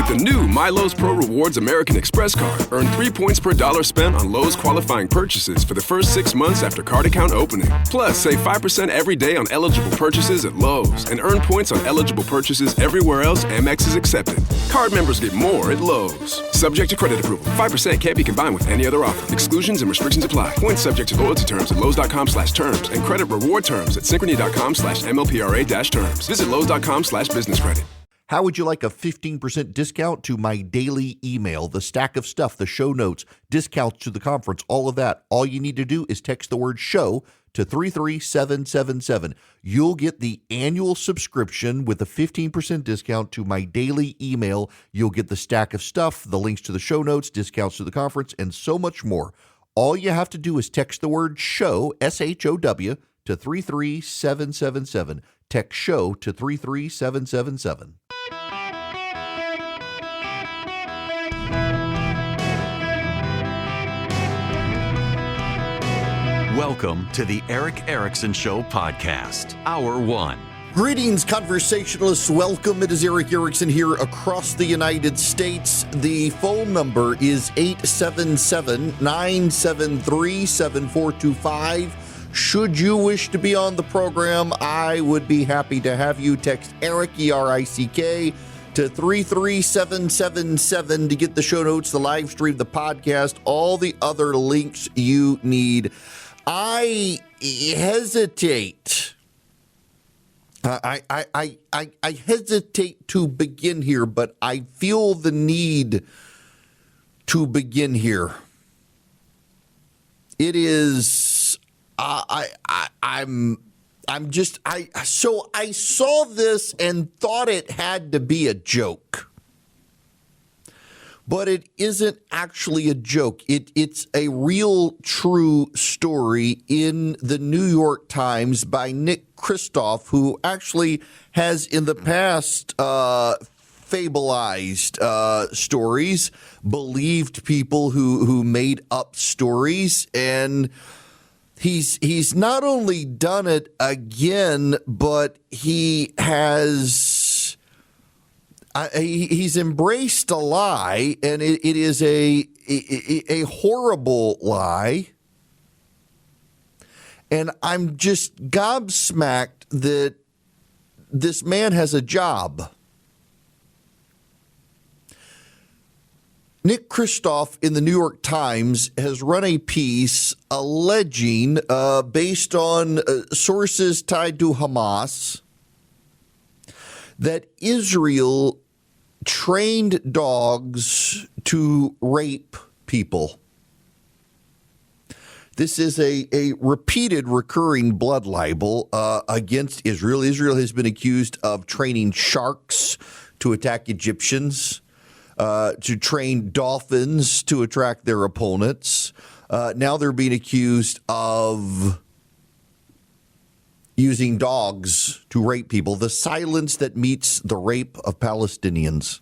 the new My Lowe's Pro Rewards American Express card, earn 3 points per dollar spent on Lowe's qualifying purchases for the first 6 months after card account opening. Plus, save 5% every day on eligible purchases at Lowe's and earn points on eligible purchases everywhere else Amex is accepted. Card members get more at Lowe's. Subject to credit approval. 5% can't be combined with any other offer. Exclusions and restrictions apply. Points subject to loyalty terms at Lowe's.com/terms and credit reward terms at Synchrony.com/MLPRA-terms. Visit Lowe's.com/business credit. How would you like a 15% discount to my daily email, the stack of stuff, the show notes, discounts to the conference, all of that? All you need to do is text the word show to 33777. You'll get the annual subscription with a 15% discount to my daily email. You'll get the stack of stuff, the links to the show notes, discounts to the conference, and so much more. All you have to do is text the word show, SHOW, to 33777. Text show to 33777. Welcome to the Eric Erickson Show podcast, Hour 1. Greetings, conversationalists. Welcome. It is Eric Erickson here across the United States. The phone number is 877-973-7425. Should you wish to be on the program, I would be happy to have you. Text Eric, E-R-I-C-K, to 33777 to get the show notes, the live stream, the podcast, all the other links you need. I hesitate. I hesitate to begin here, but I feel the need to begin here. It is. I saw this and thought it had to be a joke. But it isn't actually a joke. It's a real, true story in the New York Times by Nick Kristof, who actually has in the past fabulized stories, believed people who made up stories, and he's not only done it again, but he has. He's embraced a lie, and it is a horrible lie. And I'm just gobsmacked that this man has a job. Nick Kristof in the New York Times has run a piece alleging, based on sources tied to Hamas, that Israel trained dogs to rape people. This is a repeated, recurring blood libel against Israel. Israel has been accused of training sharks to attack Egyptians, to train dolphins to attract their opponents. Now they're being accused of using dogs to rape people. The silence that meets the rape of Palestinians.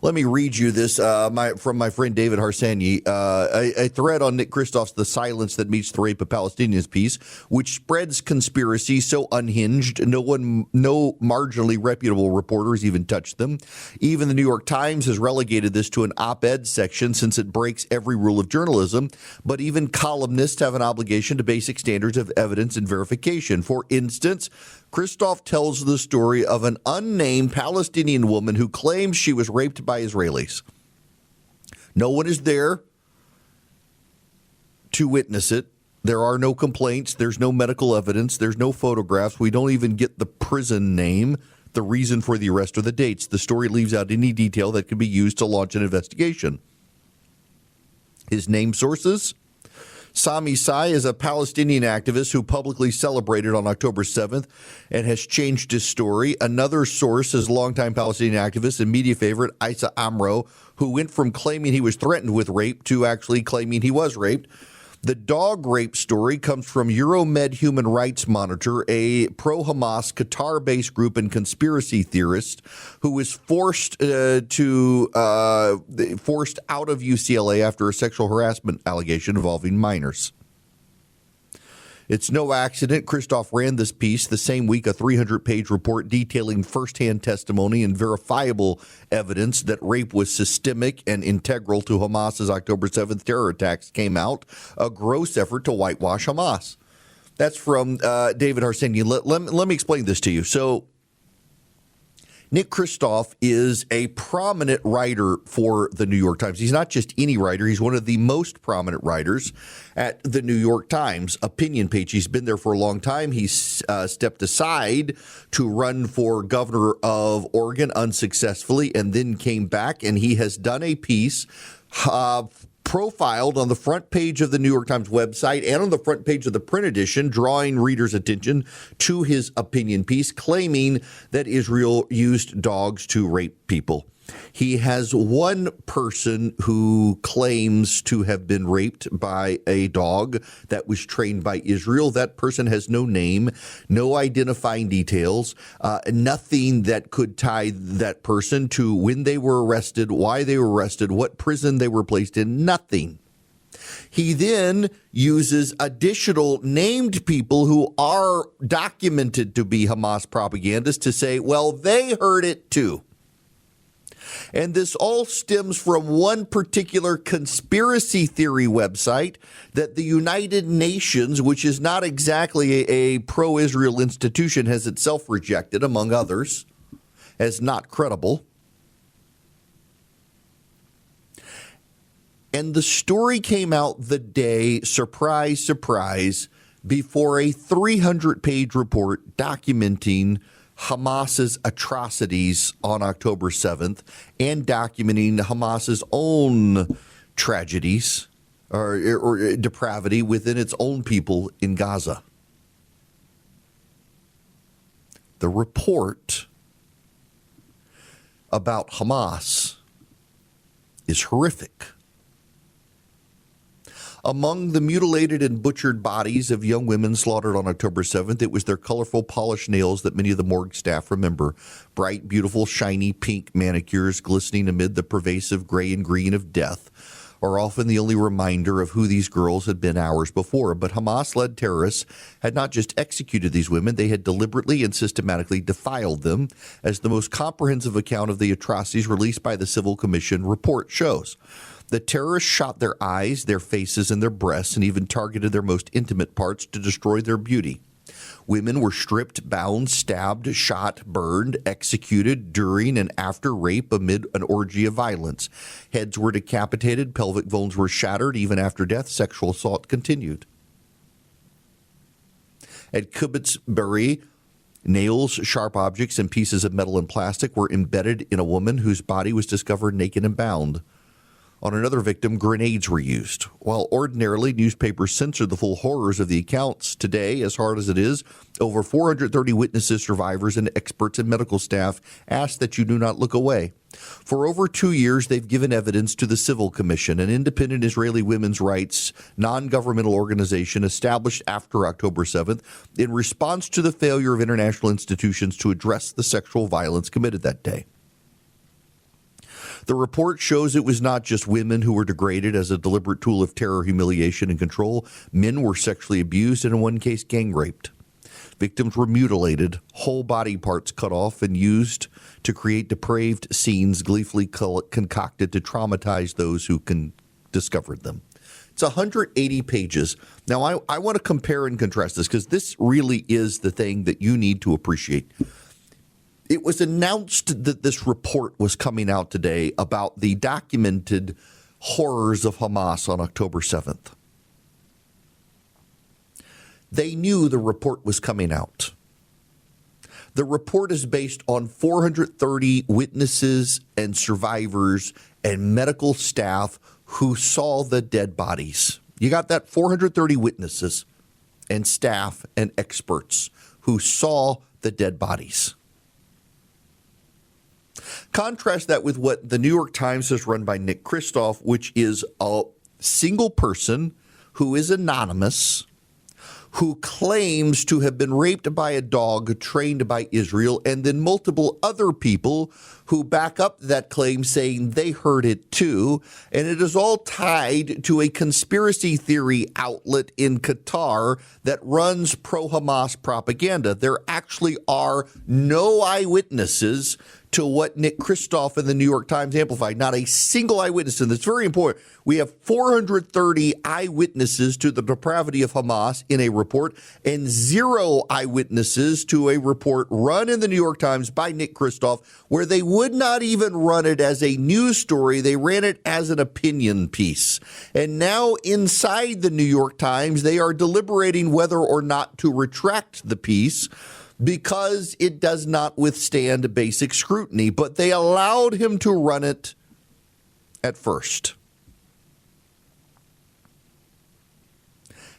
Let me read you this from my friend David Harsanyi, a thread on Nick Kristof's The Silence That Meets the Rape of Palestinians piece, which spreads conspiracy so unhinged, no marginally reputable reporters even touched them. Even the New York Times has relegated this to an op-ed section since it breaks every rule of journalism, but even columnists have an obligation to basic standards of evidence and verification. For instance, Kristof tells the story of an unnamed Palestinian woman who claims she was raped by Israelis. No one is there to witness it. There are no complaints. There's no medical evidence. There's no photographs. We don't even get the prison name, the reason for the arrest, or the dates. The story leaves out any detail that could be used to launch an investigation. His name sources? Sami Sai is a Palestinian activist who publicly celebrated on October 7th and has changed his story. Another source is longtime Palestinian activist and media favorite Isa Amro, who went from claiming he was threatened with rape to actually claiming he was raped. The dog rape story comes from Euromed Human Rights Monitor, a pro-Hamas Qatar-based group and conspiracy theorist who was forced out of UCLA after a sexual harassment allegation involving minors. It's no accident Kristof ran this piece the same week a 300-page report detailing firsthand testimony and verifiable evidence that rape was systemic and integral to Hamas's October 7th terror attacks came out, a gross effort to whitewash Hamas. That's from David Harsanyi. Let me explain this to you. So Nick Kristof is a prominent writer for the New York Times. He's not just any writer. He's one of the most prominent writers at the New York Times opinion page. He's been there for a long time. He's stepped aside to run for governor of Oregon unsuccessfully and then came back, and he has done a piece profiled on the front page of the New York Times website and on the front page of the print edition, drawing readers' attention to his opinion piece, claiming that Israel used dogs to rape people. He has one person who claims to have been raped by a dog that was trained by Israel. That person has no name, no identifying details, nothing that could tie that person to when they were arrested, why they were arrested, what prison they were placed in, nothing. He then uses additional named people who are documented to be Hamas propagandists to say, well, they heard it too. And this all stems from one particular conspiracy theory website that the United Nations, which is not exactly a pro-Israel institution, has itself rejected, among others, as not credible. And the story came out the day, surprise, surprise, before a 300-page report documenting Hamas's atrocities on October 7th and documenting Hamas's own tragedies or depravity within its own people in Gaza. The report about Hamas is horrific. Among the mutilated and butchered bodies of young women slaughtered on October 7th, it was their colorful polished nails that many of the morgue staff remember. Bright, beautiful, shiny pink manicures glistening amid the pervasive gray and green of death are often the only reminder of who these girls had been hours before. But Hamas-led terrorists had not just executed these women, they had deliberately and systematically defiled them, as the most comprehensive account of the atrocities released by the Civil Commission report shows. The terrorists shot their eyes, their faces, and their breasts, and even targeted their most intimate parts to destroy their beauty. Women were stripped, bound, stabbed, shot, burned, executed during and after rape amid an orgy of violence. Heads were decapitated, pelvic bones were shattered. Even after death, sexual assault continued. At Kibbutz Be'eri, nails, sharp objects, and pieces of metal and plastic were embedded in a woman whose body was discovered naked and bound. On another victim, grenades were used. While ordinarily newspapers censor the full horrors of the accounts, today, as hard as it is, over 430 witnesses, survivors, and experts and medical staff ask that you do not look away. For over 2 years, they've given evidence to the Civil Commission, an independent Israeli women's rights non-governmental organization established after October 7th in response to the failure of international institutions to address the sexual violence committed that day. The report shows it was not just women who were degraded as a deliberate tool of terror, humiliation, and control. Men were sexually abused and in one case gang raped. Victims were mutilated, whole body parts cut off and used to create depraved scenes gleefully concocted to traumatize those who discovered them. It's 180 pages. Now, I want to compare and contrast this because this really is the thing that you need to appreciate. It was announced that this report was coming out today about the documented horrors of Hamas on October 7th. They knew the report was coming out. The report is based on 430 witnesses and survivors and medical staff who saw the dead bodies. You got that? 430 witnesses and staff and experts who saw the dead bodies. Contrast that with what the New York Times has run by Nick Kristof, which is a single person who is anonymous, who claims to have been raped by a dog trained by Israel, and then multiple other people who back up that claim saying they heard it too. And it is all tied to a conspiracy theory outlet in Qatar that runs pro-Hamas propaganda. There actually are no eyewitnesses to what Nick Kristof and the New York Times amplified. Not a single eyewitness. And that's very important. We have 430 eyewitnesses to the depravity of Hamas in a report and 0 eyewitnesses to a report run in the New York Times by Nick Kristof, where they would not even run it as a news story. They ran it as an opinion piece. And now inside the New York Times, they are deliberating whether or not to retract the piece, because it does not withstand basic scrutiny. But they allowed him to run it at first.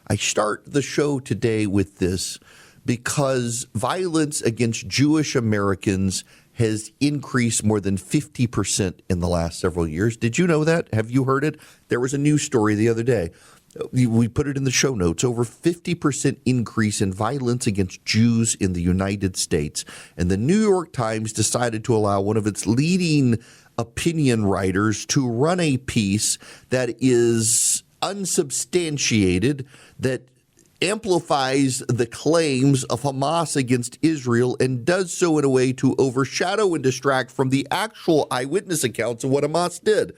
I start the show today with this because violence against Jewish Americans has increased more than 50% in the last several years. Did you know that? Have you heard it? There was a news story the other day. We put it in the show notes. Over 50% increase in violence against Jews in the United States. And the New York Times decided to allow one of its leading opinion writers to run a piece that is unsubstantiated, that amplifies the claims of Hamas against Israel, and does so in a way to overshadow and distract from the actual eyewitness accounts of what Hamas did.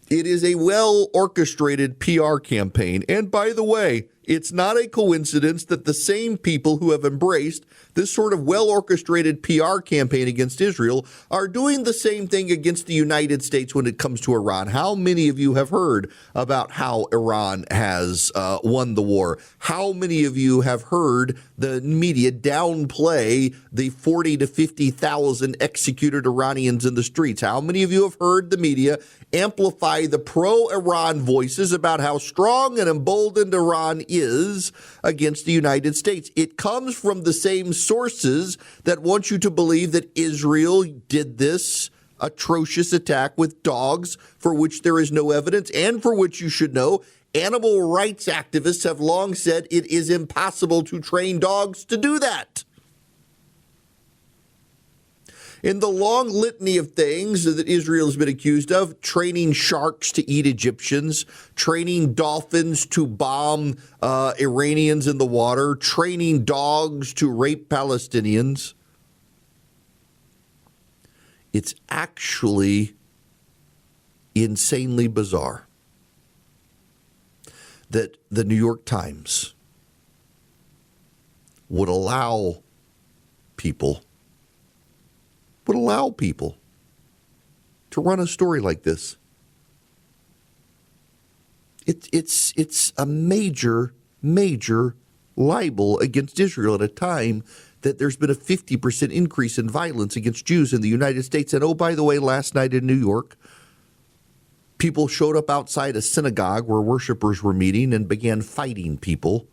It is a well-orchestrated PR campaign. And by the way, it's not a coincidence that the same people who have embraced this sort of well-orchestrated PR campaign against Israel are doing the same thing against the United States when it comes to Iran. How many of you have heard about how Iran has won the war? How many of you have heard the media downplay the 40 to 50,000 executed Iranians in the streets? How many of you have heard the media amplify the pro-Iran voices about how strong and emboldened Iran is against the United States? It comes from the same sources that want you to believe that Israel did this atrocious attack with dogs, for which there is no evidence, and for which you should know animal rights activists have long said it is impossible to train dogs to do that. In the long litany of things that Israel has been accused of, training sharks to eat Egyptians, training dolphins to bomb Iranians in the water, training dogs to rape Palestinians, it's actually insanely bizarre that the New York Times would allow people to run a story like this. It's a major libel against Israel at a time that there's been a 50% increase in violence against Jews in the United States. And oh, by the way, last night in New York, people showed up outside a synagogue where worshipers were meeting and began fighting people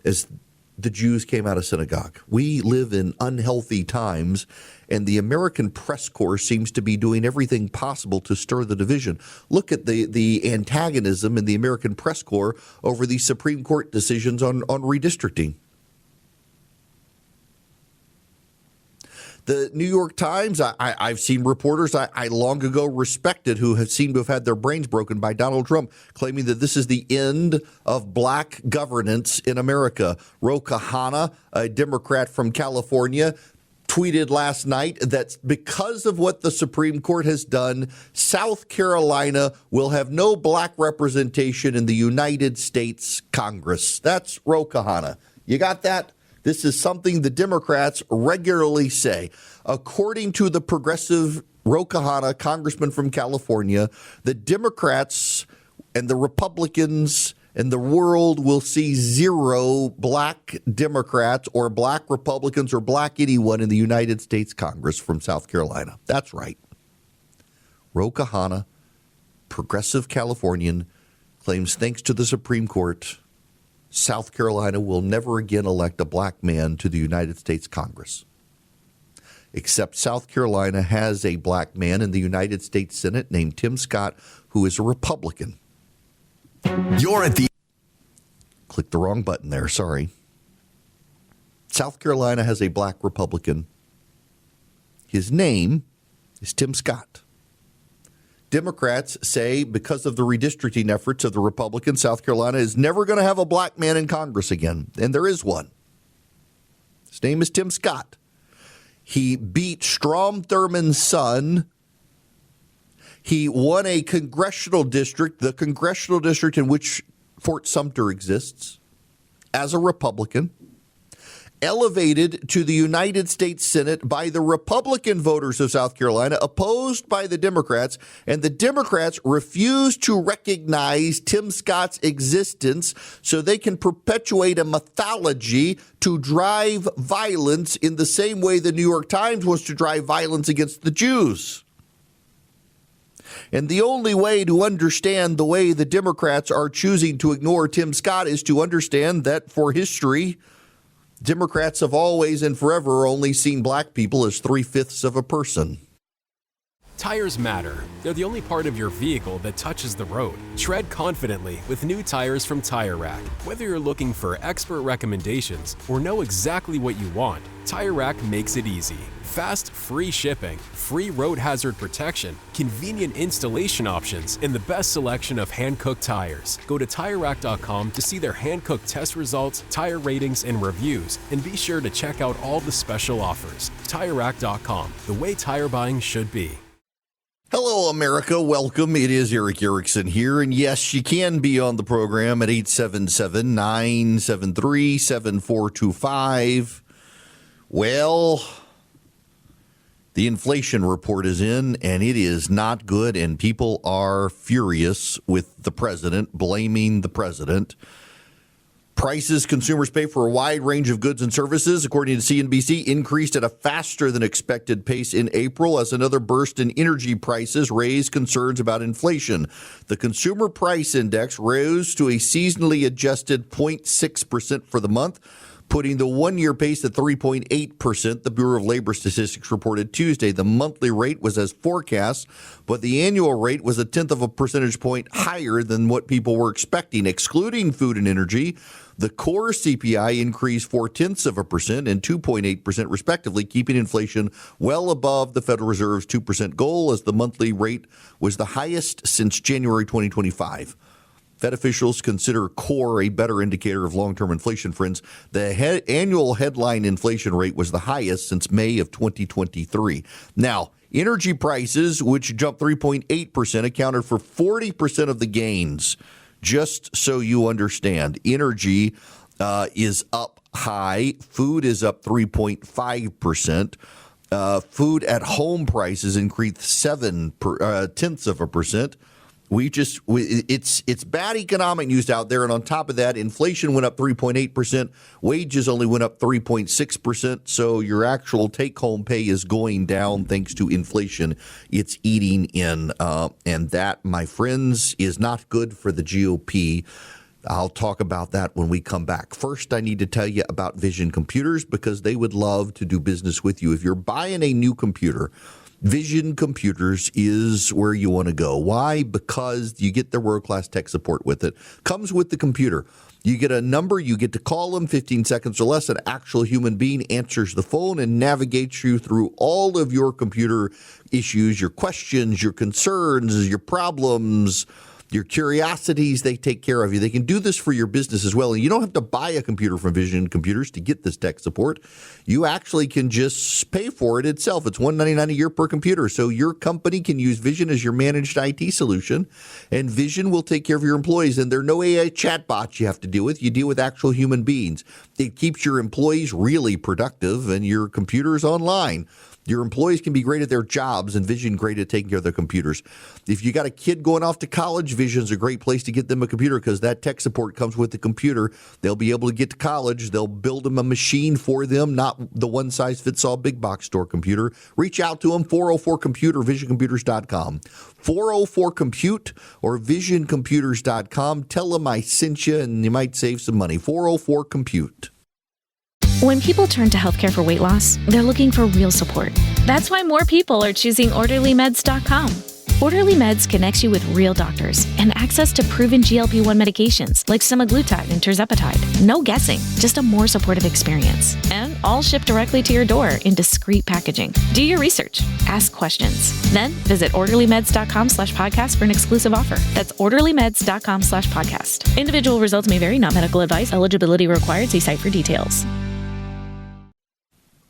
as the Jews came out of synagogue. We live in unhealthy times, and the American press corps seems to be doing everything possible to stir the division. Look at the antagonism in the American press corps over the Supreme Court decisions on redistricting. The New York Times, I've seen reporters I long ago respected who have seemed to have had their brains broken by Donald Trump, claiming that this is the end of black governance in America. Ro Khanna, a Democrat from California, tweeted last night that because of what the Supreme Court has done, South Carolina will have no black representation in the United States Congress. That's Ro Khanna. You got that? This is something the Democrats regularly say. According to the progressive Ro Khanna, congressman from California, the Democrats and the Republicans and the world will see 0 black Democrats or black Republicans or black anyone in the United States Congress from South Carolina. That's right. Ro Khanna, progressive Californian, claims thanks to the Supreme Court, South Carolina will never again elect a black man to the United States Congress. Except South Carolina has a black man in the United States Senate named Tim Scott, who is a Republican. You're at the Clicked the wrong button there. Sorry. South Carolina has a black Republican. His name is Tim Scott. Democrats say because of the redistricting efforts of the Republicans, South Carolina is never going to have a black man in Congress again. And there is one. His name is Tim Scott. He beat Strom Thurmond's son. He won a congressional district, the congressional district in which Fort Sumter exists, as a Republican. Elevated to the United States Senate by the Republican voters of South Carolina, opposed by the Democrats, and the Democrats refuse to recognize Tim Scott's existence so they can perpetuate a mythology to drive violence in the same way the New York Times wants to drive violence against the Jews. And the only way to understand the way the Democrats are choosing to ignore Tim Scott is to understand that for history, Democrats have always and forever only seen black people as 3/5 of a person. Tires matter. They're the only part of your vehicle that touches the road. Tread confidently with new tires from Tire Rack. Whether you're looking for expert recommendations or know exactly what you want, Tire Rack makes it easy. Fast, free shipping, free road hazard protection, convenient installation options, and the best selection of hand-cooked tires. Go to TireRack.com to see their hand-cooked test results, tire ratings, and reviews, and be sure to check out all the special offers. TireRack.com, the way tire buying should be. Hello, America. Welcome. It is Eric Erickson here. And yes, you can be on the program at 877-973-7425. Well, the inflation report is in, and it is not good, and people are furious with the president, blaming the president. Prices consumers pay for a wide range of goods and services, according to CNBC, increased at a faster than expected pace in April as another burst in energy prices raised concerns about inflation. The Consumer Price Index rose to a seasonally adjusted 0.6% for the month, putting the one-year pace at 3.8%, the Bureau of Labor Statistics reported Tuesday. The monthly rate was as forecast, but the annual rate was 1/10 of a percentage point higher than what people were expecting. Excluding food and energy, the core CPI increased 0.4% and 2.8% respectively, keeping inflation well above the Federal Reserve's 2% goal, as the monthly rate was the highest since January 2025. Fed officials consider core a better indicator of long-term inflation, friends. The annual headline inflation rate was the highest since May of 2023. Now, energy prices, which jumped 3.8%, accounted for 40% of the gains. Just so you understand, energy is up high. Food is up 3.5%. Food at home prices increased 0.7%. It's bad economic news out there, and on top of that, inflation went up 3.8%. Wages only went up 3.6%. So your actual take-home pay is going down thanks to inflation. It's eating in, and that, my friends, is not good for the GOP. I'll talk about that when we come back. First, I need to tell you about Vision Computers, because they would love to do business with you. If you're buying a new computer, Vision Computers is where you want to go. Why? Because you get their world-class tech support with it. Comes with the computer. You get a number, you get to call them 15 seconds or less. An actual human being answers the phone and navigates you through all of your computer issues, your questions, your concerns, your problems, your curiosities. They take care of you. They can do this for your business as well. And you don't have to buy a computer from Vision Computers to get this tech support. You actually can just pay for it itself. It's $199 a year per computer. So your company can use Vision as your managed IT solution, and Vision will take care of your employees. And there are no AI chatbots you have to deal with. You deal with actual human beings. It keeps your employees really productive, and your computer's online. Your employees can be great at their jobs, and Vision great at taking care of their computers. If you got a kid going off to college, Vision's a great place to get them a computer, because that tech support comes with the computer. They'll be able to get to college. They'll build them a machine for them, not the one-size-fits-all big box store computer. Reach out to them, 404-COMPUTE or visioncomputers.com. 404-COMPUTE or visioncomputers.com. Tell them I sent you, and you might save some money. 404-COMPUTE. When people turn to healthcare for weight loss, they're looking for real support. That's why more people are choosing OrderlyMeds.com. Orderly Meds connects you with real doctors and access to proven GLP-1 medications like semaglutide and tirzepatide. No guessing, just a more supportive experience. And all shipped directly to your door in discreet packaging. Do your research. Ask questions. Then visit orderlymeds.com/podcast for an exclusive offer. That's orderlymeds.com/podcast. Individual results may vary, not medical advice. Eligibility required. See site for details.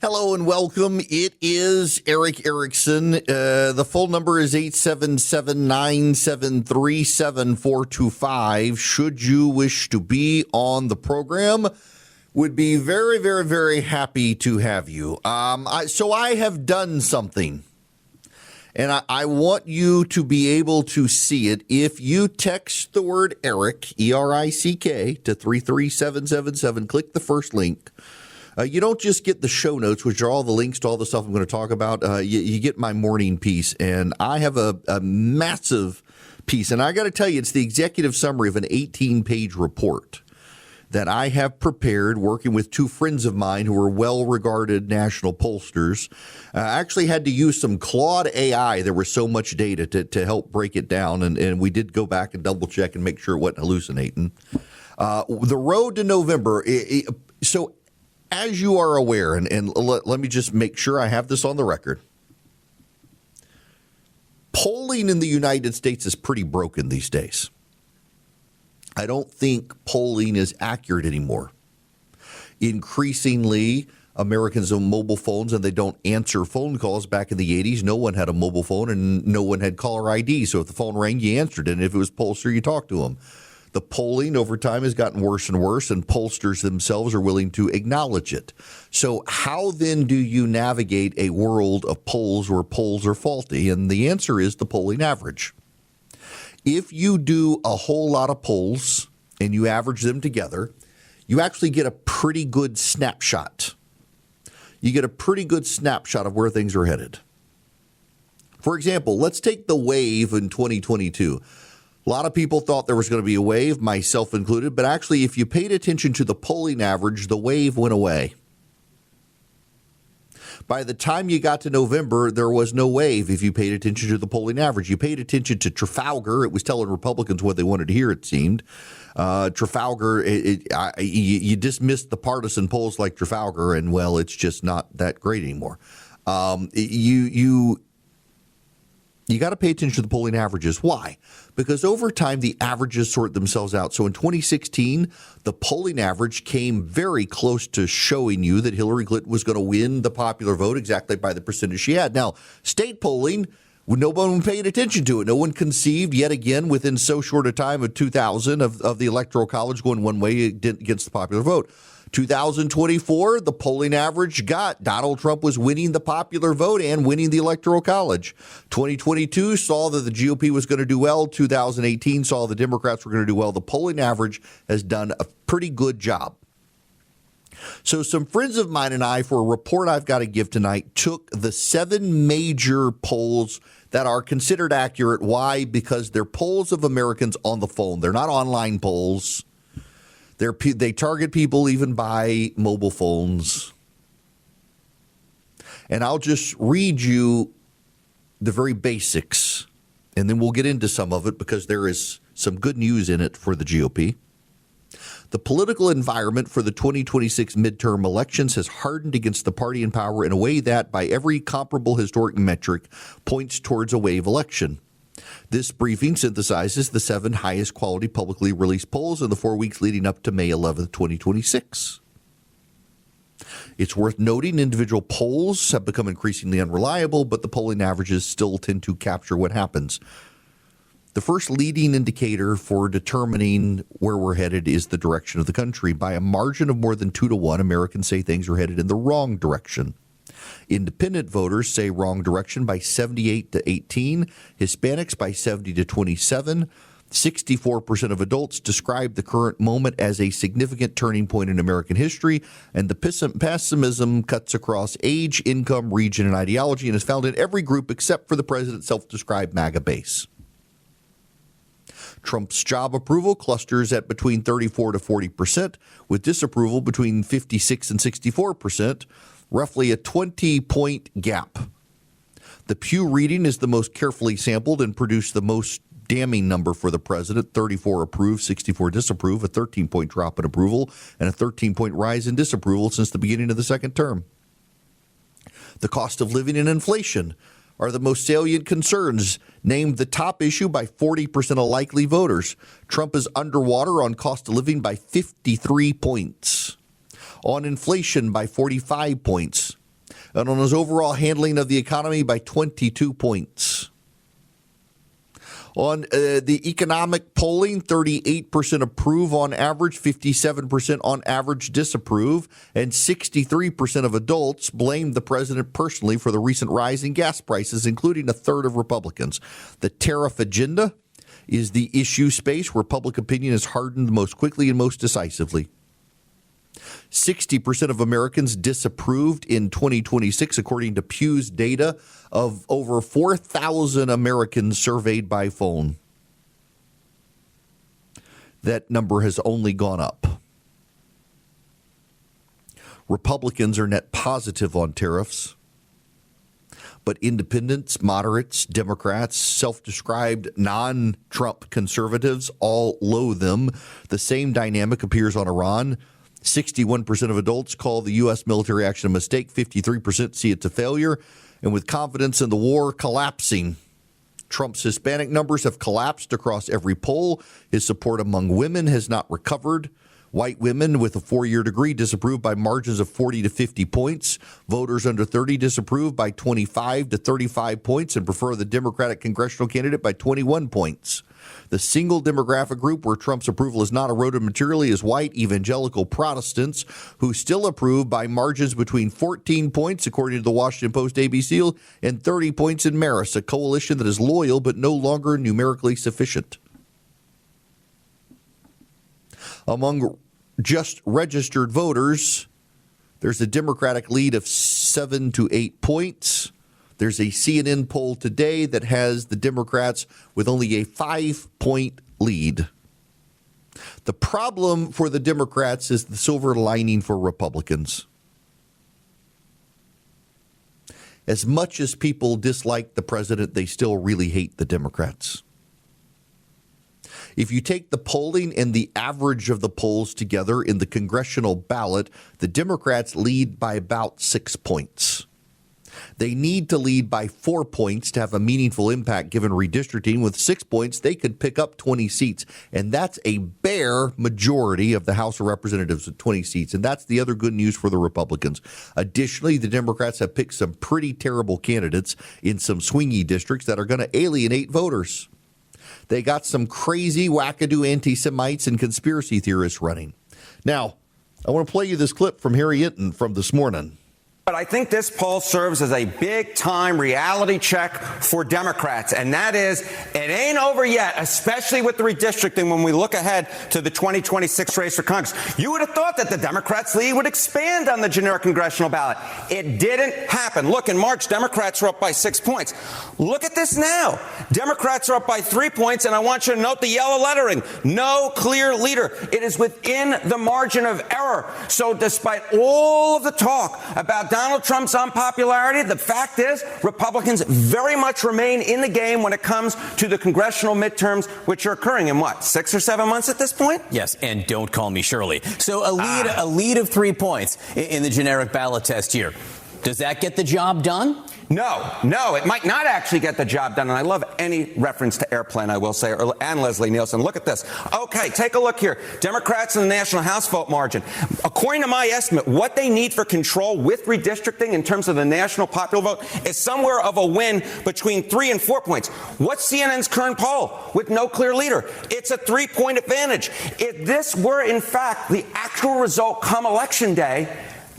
Hello and welcome. It is Eric Erickson. The phone number is 877-973-7425. Should you wish to be on the program, would be very, very, very happy to have you. So I have done something, and I want you to be able to see it. If you text the word Eric, E-R-I-C-K, to 33777, click the first link. You don't just get the show notes, which are all the links to all the stuff I'm going to talk about. You get my morning piece, and I have a massive piece. And I got to tell you, it's the executive summary of an 18-page report that I have prepared working with two friends of mine who are well-regarded national pollsters. I actually had to use some Claude AI. There was so much data to help break it down, and we did go back and double-check and make sure it wasn't hallucinating. The road to November, so as you are aware, and let me just make sure I have this on the record, polling in the United States is pretty broken these days. I don't think polling is accurate anymore. Increasingly, Americans have mobile phones and they don't answer phone calls. Back in the 80s, no one had a mobile phone and no one had caller ID. So if the phone rang, you answered it. And if it was pollster, you talked to them. The polling over time has gotten worse and worse, and pollsters themselves are willing to acknowledge it. So how then do you navigate a world of polls where polls are faulty? And the answer is the polling average. If you do a whole lot of polls and you average them together, you actually get a pretty good snapshot. You get a pretty good snapshot of where things are headed. For example, let's take the wave in 2022. A lot of people thought there was going to be a wave, myself included, but actually if you paid attention to the polling average, the wave went away. By the time you got to November, there was no wave if you paid attention to the polling average. You paid attention to Trafalgar. It was telling Republicans what they wanted to hear, it seemed. Trafalgar, you dismissed the partisan polls like Trafalgar, and, well, it's just not that great anymore. You got to pay attention to the polling averages. Why? Because over time, the averages sort themselves out. So in 2016, the polling average came very close to showing you that Hillary Clinton was going to win the popular vote exactly by the percentage she had. Now, state polling, no one paid attention to it. No one conceived, yet again, within so short a time of 2000 of the Electoral College going one way against the popular vote. 2024, the polling average got Donald Trump was winning the popular vote and winning the Electoral College. 2022 saw that the GOP was going to do well. 2018 saw the Democrats were going to do well. The polling average has done a pretty good job. So some friends of mine and I, for a report I've got to give tonight, took the 7 major polls that are considered accurate. Why? Because they're polls of Americans on the phone. They're not online polls. They target people even by mobile phones. And I'll just read you the very basics, and then we'll get into some of it because there is some good news in it for the GOP. The political environment for the 2026 midterm elections has hardened against the party in power in a way that, by every comparable historic metric, points towards a wave election. This briefing synthesizes the 7 highest quality publicly released polls in the 4 weeks leading up to May 11th, 2026. It's worth noting individual polls have become increasingly unreliable, but the polling averages still tend to capture what happens. The first leading indicator for determining where we're headed is the direction of the country. By a margin of more than 2-1, Americans say things are headed in the wrong direction. Independent voters say wrong direction by 78-18, Hispanics by 70-27. 64% of adults describe the current moment as a significant turning point in American history, and the pessimism cuts across age, income, region, and ideology and is found in every group except for the president's self-described MAGA base. Trump's job approval clusters at between 34 to 40%, with disapproval between 56 and 64%, roughly a 20-point gap. The Pew reading is the most carefully sampled and produced the most damning number for the president. 34 approve, 64 disapprove, a 13-point drop in approval, and a 13-point rise in disapproval since the beginning of the second term. The cost of living and inflation are the most salient concerns, named the top issue by 40% of likely voters. Trump is underwater on cost of living by 53 points, on inflation by 45 points, and on his overall handling of the economy by 22 points. On the economic polling, 38% approve on average, 57% on average disapprove, and 63% of adults blame the president personally for the recent rise in gas prices, including a third of Republicans. The tariff agenda is the issue space where public opinion is hardened most quickly and most decisively. 60% of Americans disapproved in 2026, according to Pew's data of over 4,000 Americans surveyed by phone. That number has only gone up. Republicans are net positive on tariffs, but independents, moderates, Democrats, self-described non-Trump conservatives all loathe them. The same dynamic appears on Iran. 61% of adults call the U.S. military action a mistake. 53% see it a failure. And with confidence in the war collapsing, Trump's Hispanic numbers have collapsed across every poll. His support among women has not recovered. White women with a 4-year degree disapprove by margins of 40 to 50 points. Voters under 30 disapprove by 25 to 35 points and prefer the Democratic congressional candidate by 21 points. The single demographic group where Trump's approval is not eroded materially is white evangelical Protestants, who still approve by margins between 14 points, according to the Washington Post ABC, and 30 points in Marist, a coalition that is loyal but no longer numerically sufficient. Among just registered voters, there's a Democratic lead of 7 to 8 points. There's a CNN poll today that has the Democrats with only a 5-point lead. The problem for the Democrats is the silver lining for Republicans. As much as people dislike the president, they still really hate the Democrats. If you take the polling and the average of the polls together in the congressional ballot, the Democrats lead by about 6 points. They need to lead by 4 points to have a meaningful impact given redistricting. With 6 points, they could pick up 20 seats, and that's a bare majority of the House of Representatives with 20 seats, and that's the other good news for the Republicans. Additionally, the Democrats have picked some pretty terrible candidates in some swingy districts that are going to alienate voters. They got some crazy, wackadoo anti-Semites and conspiracy theorists running. Now, I want to play you this clip from Harry Hinton from this morning. But I think this poll serves as a big-time reality check for Democrats, and that is, it ain't over yet, especially with the redistricting when we look ahead to the 2026 race for Congress. You would have thought that the Democrats' lead would expand on the generic congressional ballot. It didn't happen. Look, in March, Democrats were up by 6 points. Look at this now. Democrats are up by 3 points, and I want you to note the yellow lettering. No clear leader. It is within the margin of error. So despite all of the talk about Donald Trump's unpopularity, the fact is Republicans very much remain in the game when it comes to the congressional midterms, which are occurring in, 6 or 7 months at this point? Yes, and don't call me Shirley. So a lead of 3 points in the generic ballot test here. Does that get the job done? No, it might not actually get the job done. And I love any reference to Airplane, I will say, and Leslie Nielsen. Look at this. Okay, take a look here. Democrats in the National House vote margin. According to my estimate, what they need for control with redistricting in terms of the national popular vote is somewhere of a win between 3 and 4 points. What's CNN's current poll with no clear leader? It's a 3-point advantage. If this were, in fact, the actual result come Election Day,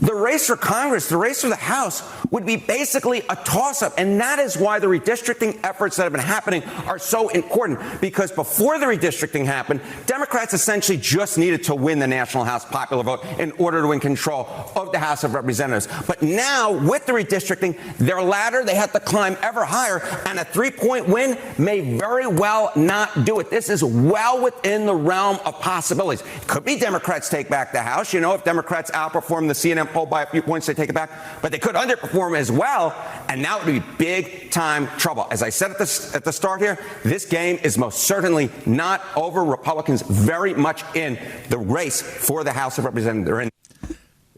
the race for Congress, the race for the House, would be basically a toss-up. And that is why the redistricting efforts that have been happening are so important. Because before the redistricting happened, Democrats essentially just needed to win the National House popular vote in order to win control of the House of Representatives. But now, with the redistricting, their ladder, they have to climb ever higher. And a 3-point win may very well not do it. This is well within the realm of possibilities. It could be Democrats take back the House. You know, if Democrats outperform the CNN poll by a few points, they take it back. But they could underperform reform as well, and now it would be big-time trouble. As I said at the start here, this game is most certainly not over. Republicans very much in the race for the House of Representatives. They're in.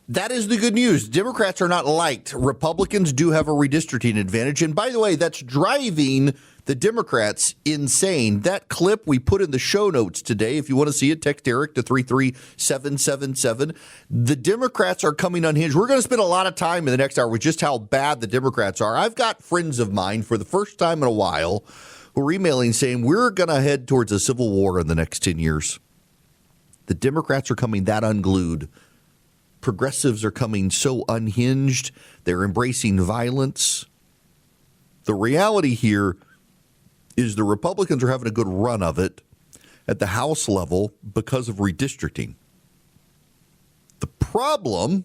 That is the good news. Democrats are not liked. Republicans do have a redistricting advantage. And by the way, that's driving the Democrats insane. That clip we put in the show notes today. If you want to see it, text Eric to 33777. The Democrats are coming unhinged. We're going to spend a lot of time in the next hour with just how bad the Democrats are. I've got friends of mine for the first time in a while who are emailing saying we're going to head towards a civil war in the next 10 years. The Democrats are coming that unglued. Progressives are coming so unhinged. They're embracing violence. The reality here is the Republicans are having a good run of it at the House level because of redistricting. The problem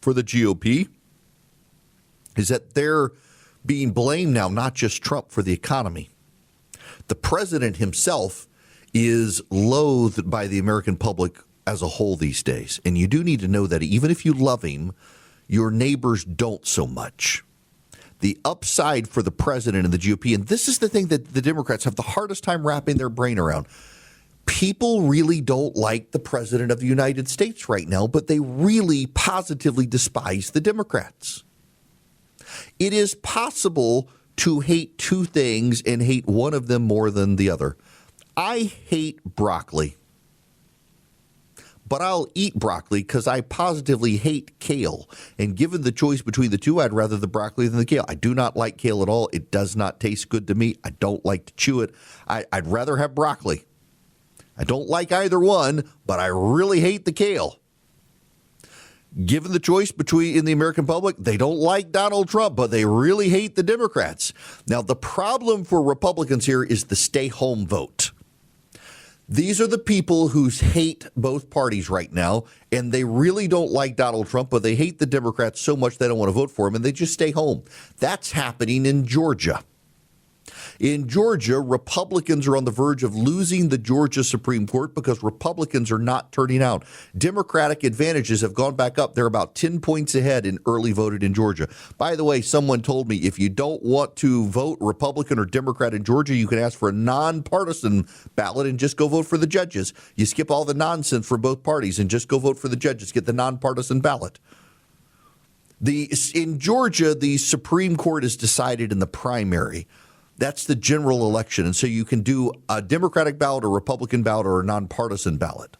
for the GOP is that they're being blamed now, not just Trump, for the economy. The president himself is loathed by the American public as a whole these days. And you do need to know that even if you love him, your neighbors don't so much. The upside for the president and the GOP, and this is the thing that the Democrats have the hardest time wrapping their brain around. People really don't like the president of the United States right now, but they really positively despise the Democrats. It is possible to hate two things and hate one of them more than the other. I hate broccoli. But I'll eat broccoli because I positively hate kale. And given the choice between the two, I'd rather the broccoli than the kale. I do not like kale at all. It does not taste good to me. I don't like to chew it. I'd rather have broccoli. I don't like either one, but I really hate the kale. Given the choice between in the American public, they don't like Donald Trump, but they really hate the Democrats. Now, the problem for Republicans here is the stay home vote. These are the people who hate both parties right now, and they really don't like Donald Trump, but they hate the Democrats so much they don't want to vote for him, and they just stay home. That's happening in Georgia. In Georgia, Republicans are on the verge of losing the Georgia Supreme Court because Republicans are not turning out. Democratic advantages have gone back up. They're about 10 points ahead in early voted in Georgia. By the way, someone told me if you don't want to vote Republican or Democrat in Georgia, you can ask for a nonpartisan ballot and just go vote for the judges. You skip all the nonsense for both parties and just go vote for the judges. Get the nonpartisan ballot. In Georgia, the Supreme Court is decided in the primary. That's the general election. And so you can do a Democratic ballot, a Republican ballot, or a nonpartisan ballot.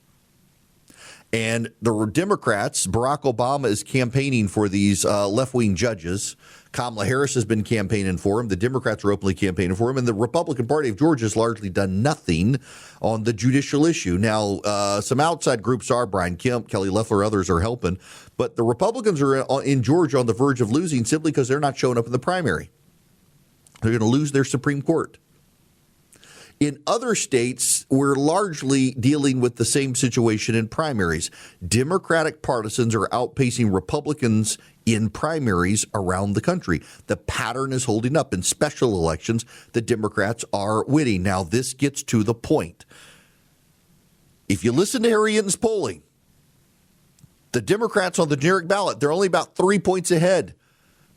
And the Democrats, Barack Obama is campaigning for these left-wing judges. Kamala Harris has been campaigning for him. The Democrats are openly campaigning for him. And the Republican Party of Georgia has largely done nothing on the judicial issue. Now, some outside groups are, Brian Kemp, Kelly Loeffler, others are helping. But the Republicans are in Georgia on the verge of losing simply because they're not showing up in the primary. They're going to lose their Supreme Court. In other states, we're largely dealing with the same situation in primaries. Democratic partisans are outpacing Republicans in primaries around the country. The pattern is holding up. In special elections, the Democrats are winning. Now, this gets to the point. If you listen to Harry Hinton's polling, the Democrats on the generic ballot, they're only about 3 points ahead.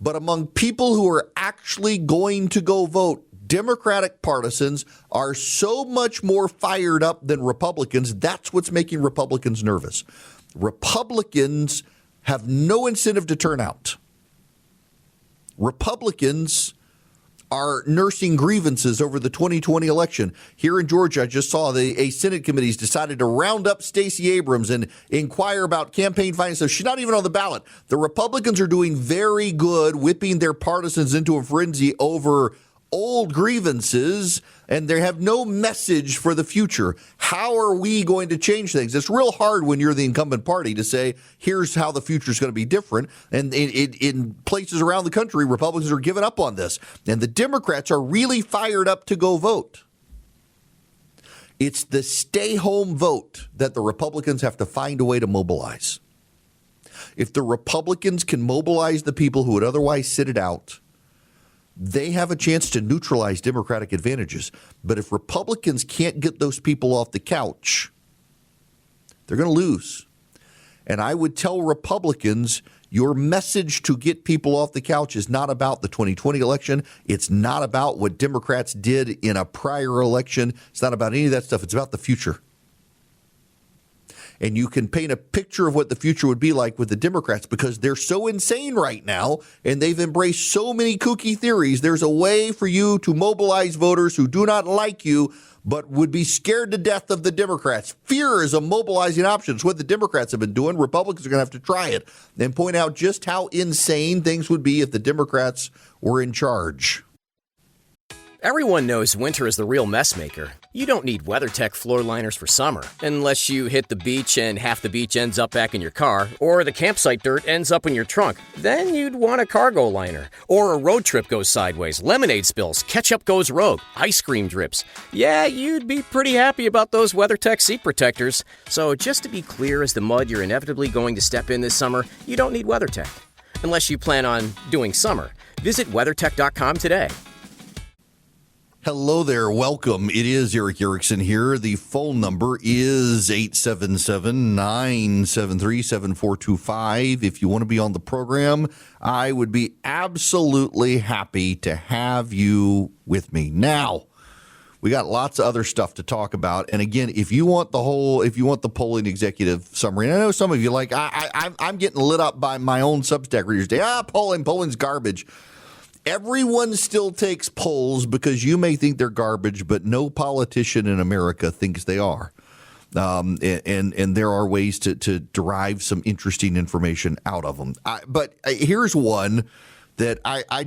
But among people who are actually going to go vote, Democratic partisans are so much more fired up than Republicans. That's what's making Republicans nervous. Republicans have no incentive to turn out. Republicans are nursing grievances over the 2020 election. Here in Georgia, I just saw a Senate committee's decided to round up Stacey Abrams and inquire about campaign finance. So she's not even on the ballot. The Republicans are doing very good, whipping their partisans into a frenzy over old grievances, and they have no message for the future. How are we going to change things? It's real hard when you're the incumbent party to say, here's how the future is going to be different. And in places around the country, Republicans are giving up on this. And the Democrats are really fired up to go vote. It's the stay-home vote that the Republicans have to find a way to mobilize. If the Republicans can mobilize the people who would otherwise sit it out, they have a chance to neutralize Democratic advantages. But if Republicans can't get those people off the couch, they're going to lose. And I would tell Republicans, your message to get people off the couch is not about the 2020 election. It's not about what Democrats did in a prior election. It's not about any of that stuff. It's about the future. And you can paint a picture of what the future would be like with the Democrats because they're so insane right now and they've embraced so many kooky theories. There's a way for you to mobilize voters who do not like you but would be scared to death of the Democrats. Fear is a mobilizing option. It's what the Democrats have been doing. Republicans are going to have to try it and point out just how insane things would be if the Democrats were in charge. Everyone knows winter is the real mess maker. You don't need WeatherTech floor liners for summer, unless you hit the beach and half the beach ends up back in your car, or the campsite dirt ends up in your trunk. Then you'd want a cargo liner. Or a road trip goes sideways, lemonade spills, ketchup goes rogue, ice cream drips. Yeah, you'd be pretty happy about those WeatherTech seat protectors. So just to be clear as the mud you're inevitably going to step in this summer, you don't need WeatherTech. Unless you plan on doing summer. Visit WeatherTech.com today. Hello there. Welcome. It is Eric Erickson here. The phone number is 877-973-7425. If you want to be on the program, I would be absolutely happy to have you with me. Now, we got lots of other stuff to talk about. And again, if you want the polling executive summary, and I know some of you like, I'm getting lit up by my own Substack readers today. Polling's garbage. Everyone still takes polls because you may think they're garbage, but no politician in America thinks they are. And there are ways to derive some interesting information out of them. But here's one that I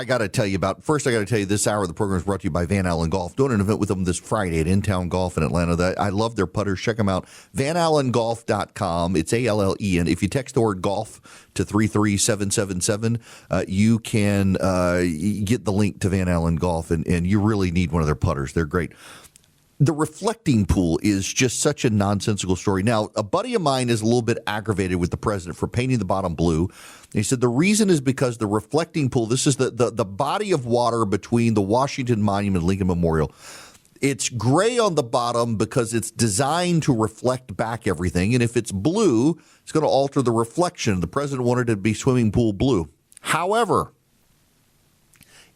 got to tell you about. First, I got to tell you this hour of the program is brought to you by Van Allen Golf. Doing an event with them this Friday at In-Town Golf in Atlanta. I love their putters. Check them out. VanAllenGolf.com. It's ALLEN. If you text the word golf to 33777, you can get the link to Van Allen Golf, and you really need one of their putters. They're great. The reflecting pool is just such a nonsensical story. Now, a buddy of mine is a little bit aggravated with the president for painting the bottom blue. He said the reason is because the reflecting pool, this is the body of water between the Washington Monument and Lincoln Memorial. It's gray on the bottom because it's designed to reflect back everything. And if it's blue, it's going to alter the reflection. The president wanted it to be swimming pool blue. However,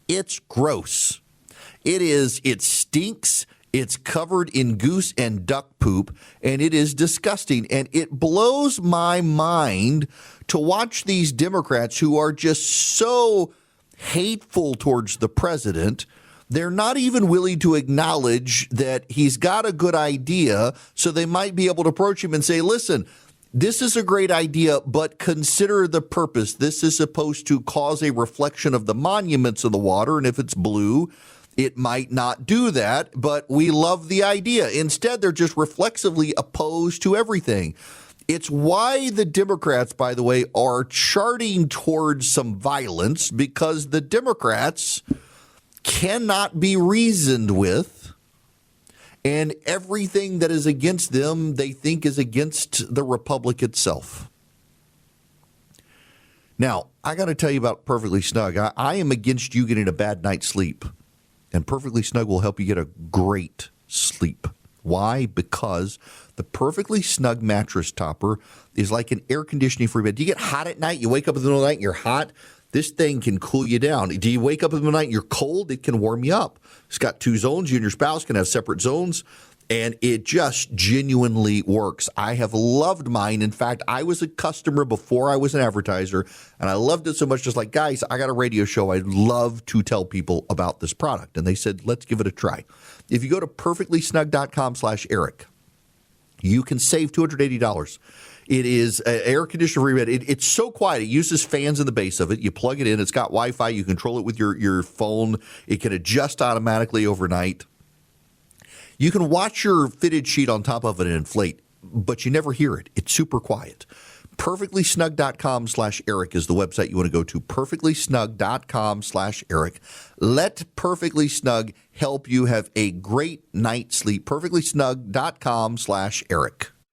it's gross. It stinks. It's covered in goose and duck poop, and it is disgusting. And it blows my mind to watch these Democrats who are just so hateful towards the president. They're not even willing to acknowledge that he's got a good idea, so they might be able to approach him and say, listen, this is a great idea, but consider the purpose. This is supposed to cause a reflection of the monuments in the water, and if it's blue, it might not do that, but we love the idea. Instead, they're just reflexively opposed to everything. It's why the Democrats, by the way, are charting towards some violence, because the Democrats cannot be reasoned with, and everything that is against them they think is against the republic itself. Now, I got to tell you about Perfectly Snug. I am against you getting a bad night's sleep. And Perfectly Snug will help you get a great sleep. Why? Because the Perfectly Snug mattress topper is like an air conditioning free bed. Do you get hot at night? You wake up in the middle of the night and you're hot? This thing can cool you down. Do you wake up in the middle of the night and you're cold? It can warm you up. It's got 2 zones. You and your spouse can have separate zones. And it just genuinely works. I have loved mine. In fact, I was a customer before I was an advertiser, and I loved it so much. Just like, guys, I got a radio show. I'd love to tell people about this product. And they said, let's give it a try. If you go to perfectlysnug.com/Eric, you can save $280. It is an air conditioner free bed. It's so quiet. It uses fans in the base of it. You plug it in. It's got Wi-Fi. You control it with your phone. It can adjust automatically overnight. You can watch your fitted sheet on top of it and inflate, but you never hear it. It's super quiet. Perfectlysnug.com/Eric is the website you want to go to. Perfectlysnug.com/Eric. Let Perfectly Snug help you have a great night's sleep. Perfectlysnug.com/Eric.